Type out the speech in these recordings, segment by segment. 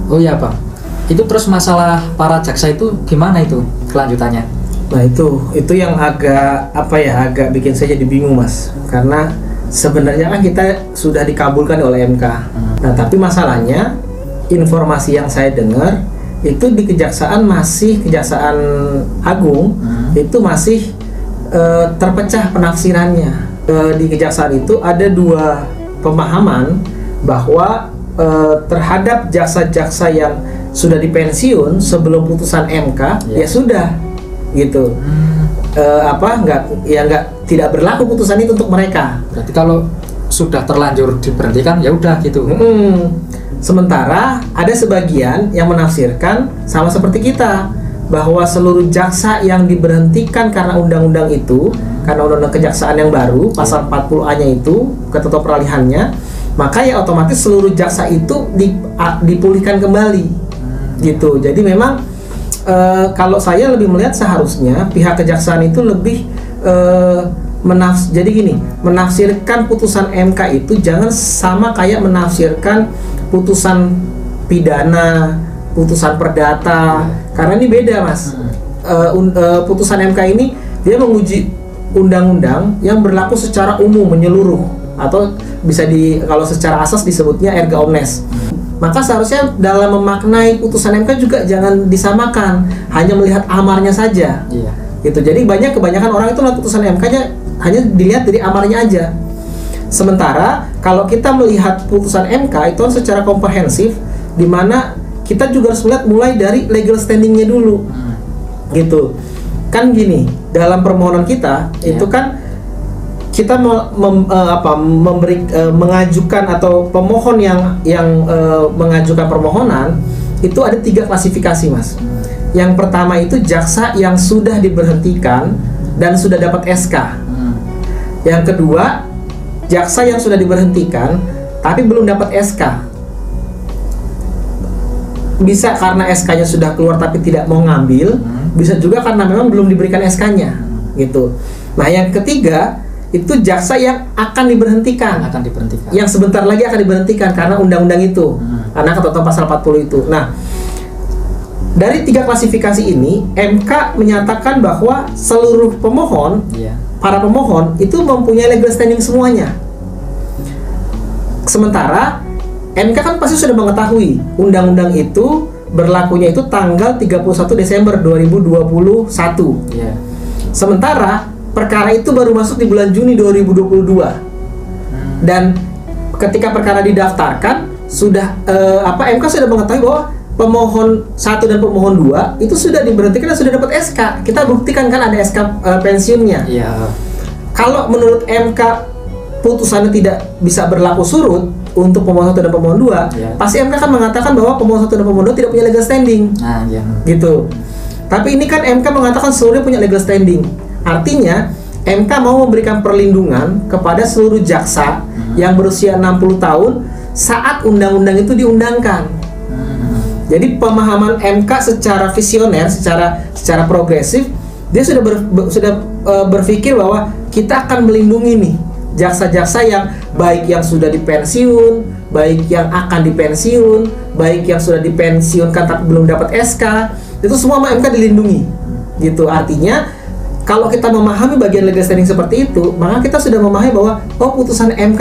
Oh iya Bang, itu terus masalah para jaksa itu gimana itu kelanjutannya? Nah itu yang agak bikin saya jadi bingung Mas, karena sebenarnya kan kita sudah dikabulkan oleh MK. Nah tapi masalahnya informasi yang saya dengar itu di Kejaksaan Agung itu masih terpecah penafsirannya. Di Kejaksaan itu ada dua pemahaman bahwa terhadap jaksa-jaksa yang sudah dipensiun sebelum putusan MK ya sudah gitu. Tidak berlaku putusan itu untuk mereka. Berarti kalau sudah terlanjur diberhentikan ya udah gitu. Sementara ada sebagian yang menafsirkan sama seperti kita, bahwa seluruh jaksa yang diberhentikan karena undang-undang itu, karena undang-undang kejaksaan yang baru pasal 40A-nya itu, ketentuan peralihannya, maka ya otomatis seluruh jaksa itu dipulihkan kembali gitu. Jadi memang kalau saya lebih melihat seharusnya pihak kejaksaan itu lebih jadi gini, menafsirkan putusan MK itu jangan sama kayak menafsirkan putusan pidana, putusan perdata, karena ini beda Mas. Putusan MK ini dia menguji undang-undang yang berlaku secara umum menyeluruh, atau bisa kalau secara asas disebutnya erga omnes. Maka seharusnya dalam memaknai putusan MK juga jangan disamakan, hanya melihat amarnya saja. Gitu. Jadi kebanyakan orang itu lihat putusan MK-nya hanya dilihat dari amarnya aja. Sementara kalau kita melihat putusan MK itu secara komprehensif, di mana kita juga harus melihat mulai dari legal standing-nya dulu. Gitu. Kan gini, dalam permohonan kita itu kan kita mengajukan atau pemohon yang mengajukan permohonan itu ada 3 klasifikasi Mas. Yang pertama itu jaksa yang sudah diberhentikan dan sudah dapat SK. Yang kedua, jaksa yang sudah diberhentikan tapi belum dapat SK. Bisa karena SK-nya sudah keluar tapi tidak mau ngambil, bisa juga karena memang belum diberikan SK-nya gitu. Nah, yang ketiga itu jaksa yang akan diberhentikan. Yang sebentar lagi akan diberhentikan karena undang-undang itu. Karena ketentuan pasal 40 itu. Nah, dari 3 klasifikasi ini, MK menyatakan bahwa seluruh pemohon, para pemohon itu mempunyai legal standing semuanya. Sementara MK kan pasti sudah mengetahui undang-undang itu berlakunya itu tanggal 31 Desember 2021. Sementara perkara itu baru masuk di bulan Juni 2022. Dan ketika perkara didaftarkan sudah MK sudah mengetahui bahwa pemohon 1 dan pemohon 2 itu sudah diberhentikan dan sudah dapat SK. Kita buktikan kan ada SK pensiunnya. Kalau menurut MK putusannya tidak bisa berlaku surut untuk pemohon 1 dan pemohon 2, pasti MK kan mengatakan bahwa pemohon 1 dan pemohon 2 tidak punya legal standing. Gitu. Tapi ini kan MK mengatakan seluruhnya punya legal standing. Artinya MK mau memberikan perlindungan kepada seluruh jaksa yang berusia 60 tahun saat undang-undang itu diundangkan. Jadi pemahaman MK secara visioner, secara progresif, dia sudah berpikir bahwa kita akan melindungi nih jaksa-jaksa yang baik yang sudah dipensiun, baik yang akan dipensiun, baik yang sudah dipensiunkan tapi belum dapat SK, itu semua sama MK dilindungi. Gitu. Artinya kalau kita memahami bagian legal standing seperti itu, maka kita sudah memahami bahwa putusan MK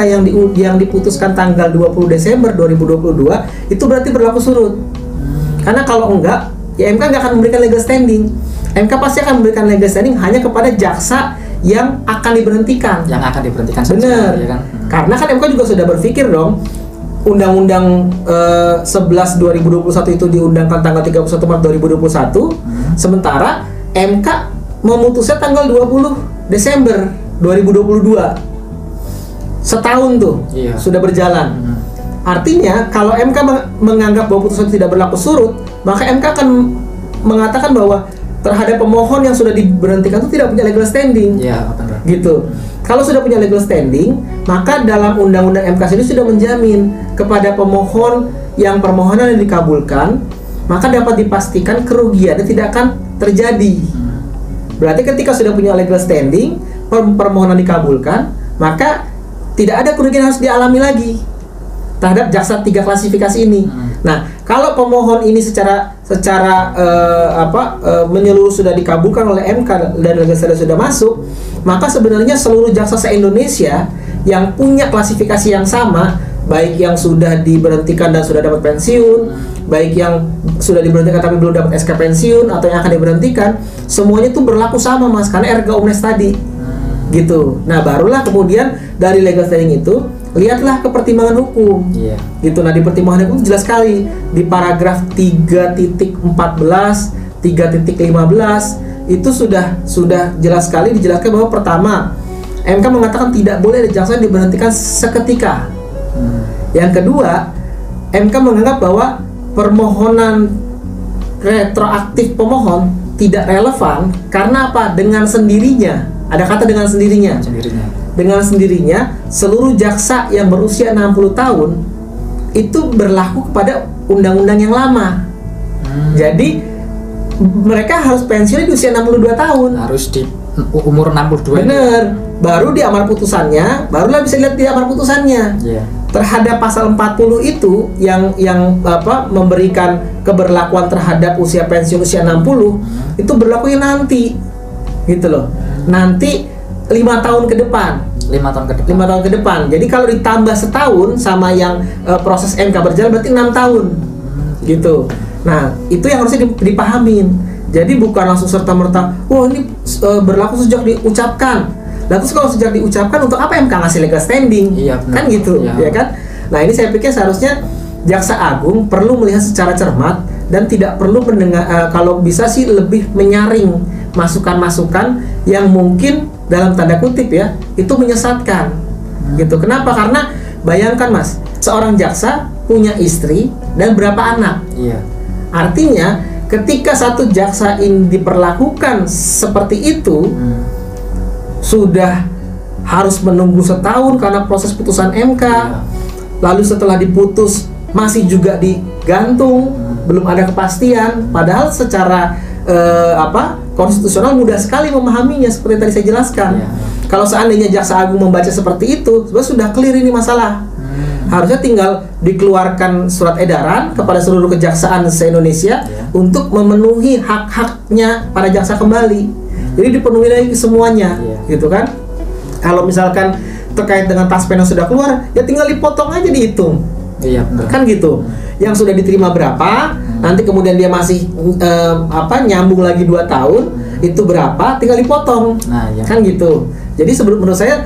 yang diputuskan tanggal 20 Desember 2022 itu berarti berlaku surut. Karena kalau enggak, ya MK nggak akan memberikan legal standing. MK pasti akan memberikan legal standing hanya kepada jaksa yang akan diberhentikan. Benar. Ya kan? Karena kan MK juga sudah berpikir dong, Undang-Undang 11 2021 itu diundangkan tanggal 31 Maret 2021, sementara MK memutusnya tanggal 20 Desember 2022. Setahun tuh sudah berjalan. Artinya kalau MK menganggap bahwa putusan tidak berlaku surut, maka MK akan mengatakan bahwa terhadap pemohon yang sudah diberhentikan itu tidak punya legal standing. Gitu. Kalau sudah punya legal standing, maka dalam undang-undang MK ini sudah menjamin kepada pemohon yang permohonan yang dikabulkan, maka dapat dipastikan kerugiannya tidak akan terjadi. Berarti ketika sudah punya legal standing, permohonan dikabulkan, maka tidak ada kerugian yang harus dialami lagi terhadap jaksa 3 klasifikasi ini. Nah, Kalau pemohon ini secara menyeluruh sudah dikabulkan oleh MK dan legislatif sudah masuk, maka sebenarnya seluruh jaksa se-Indonesia yang punya klasifikasi yang sama, baik yang sudah diberhentikan dan sudah dapat pensiun, baik yang sudah diberhentikan tapi belum dapat SK pensiun atau yang akan diberhentikan, semuanya itu berlaku sama Mas, karena erga omnes tadi. Gitu. Nah, barulah kemudian dari legal standing itu lihatlah ke pertimbangan hukum. Gitu. Nah, di pertimbangan hukum jelas sekali di paragraf 3.14, 3.15 itu sudah jelas sekali dijelaskan bahwa pertama, MK mengatakan tidak boleh ada jaksa yang diberhentikan seketika. Yang kedua, MK menganggap bahwa permohonan retroaktif pemohon tidak relevan karena apa? Dengan sendirinya. Ada kata dengan sendirinya. Dengan sendirinya, seluruh jaksa yang berusia 60 tahun itu berlaku kepada undang-undang yang lama. Jadi mereka harus pensiun di usia 62 tahun. Harus di umur 62. Bener. Baru di amar putusannya, barulah bisa lihat di amar putusannya. Terhadap pasal 40 itu yang memberikan keberlakuan terhadap usia pensiun usia 60 itu berlakunya nanti. Gitu loh. Nanti 5 tahun ke depan. 5 tahun ke depan. 5 tahun ke depan. Jadi kalau ditambah setahun sama yang proses MK berjalan berarti 6 tahun. Gitu. Nah, itu yang harusnya dipahamin. Jadi bukan langsung serta-merta, wah ini berlaku sejak diucapkan. Lalu kalau sejak diucapkan, untuk apa MK ngasih legal standing? Iya, benar. Kan gitu, ya kan? Nah, ini saya pikir seharusnya Jaksa Agung perlu melihat secara cermat dan tidak perlu mendengar, kalau bisa sih lebih menyaring masukan-masukan yang mungkin dalam tanda kutip ya, itu menyesatkan. Gitu. Kenapa? Karena bayangkan Mas, seorang jaksa punya istri dan berapa anak? Artinya ketika satu jaksa ini diperlakukan seperti itu, sudah harus menunggu setahun karena proses putusan MK. Lalu setelah diputus masih juga digantung, belum ada kepastian. Padahal secara konstitusional mudah sekali memahaminya seperti yang tadi saya jelaskan. Kalau seandainya Jaksa Agung membaca seperti itu, sebenarnya sudah clear ini masalah. Harusnya tinggal dikeluarkan surat edaran kepada seluruh kejaksaan se-Indonesia untuk memenuhi hak-haknya para jaksa kembali. Jadi dipenuhi lagi semuanya, gitu kan? Kalau misalkan terkait dengan taspen yang sudah keluar, ya tinggal dipotong aja, dihitung. Kan gitu. Yang sudah diterima berapa, nanti kemudian dia masih nyambung lagi 2 tahun, itu berapa, tinggal dipotong. Kan gitu. Jadi menurut saya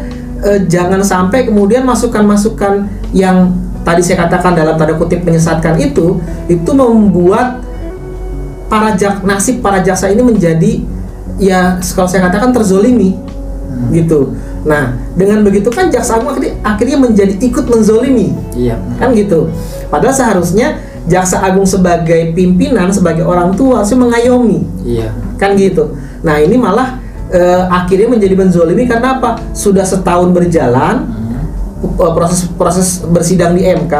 jangan sampai kemudian masukan-masukan yang tadi saya katakan dalam tanda kutip menyesatkan itu membuat nasib para jaksa ini menjadi, ya kalau saya katakan, terzolimi. Gitu. Nah, dengan begitu kan Jaksa Agung akhirnya menjadi ikut menzolimi. Kan gitu. Padahal seharusnya Jaksa Agung sebagai pimpinan, sebagai orang tua harusnya mengayomi. Kan gitu. Nah, ini malah akhirnya menjadi menzolimi karena apa? Sudah setahun berjalan proses bersidang di MK,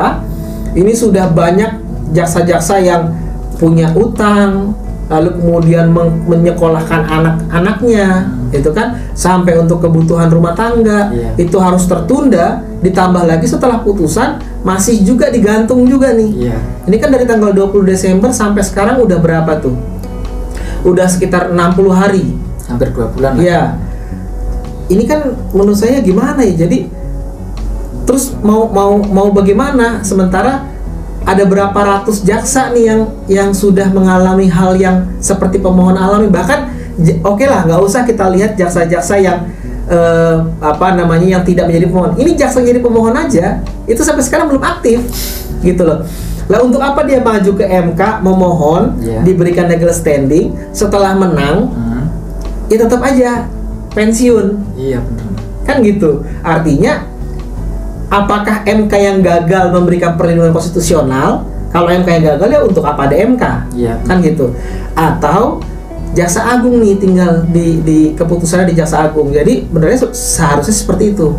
ini sudah banyak jaksa-jaksa yang punya utang, lalu kemudian menyekolahkan anak-anaknya, itu kan, sampai untuk kebutuhan rumah tangga, itu harus tertunda, ditambah lagi setelah putusan masih juga digantung juga nih. Ini kan dari tanggal 20 Desember sampai sekarang udah berapa tuh? Udah sekitar 60 hari. Hampir 2 bulan. Ini kan menurut saya gimana ya? Jadi terus mau bagaimana sementara ada berapa ratus jaksa nih yang sudah mengalami hal yang seperti pemohon alami. Bahkan oke lah, nggak usah kita lihat jaksa-jaksa yang yang tidak menjadi pemohon. Ini jaksa jadi pemohon aja itu sampai sekarang belum aktif, gitu loh. Lah untuk apa dia maju ke MK memohon diberikan legal standing, setelah menang ya tetap aja pensiun. Kan gitu. Artinya apakah MK yang gagal memberikan perlindungan konstitusional? Kalau MK yang gagal, ya untuk apa ada MK? Kan gitu. Atau Jaksa Agung nih tinggal di keputusannya di Jaksa Agung. Jadi sebenarnya seharusnya seperti itu.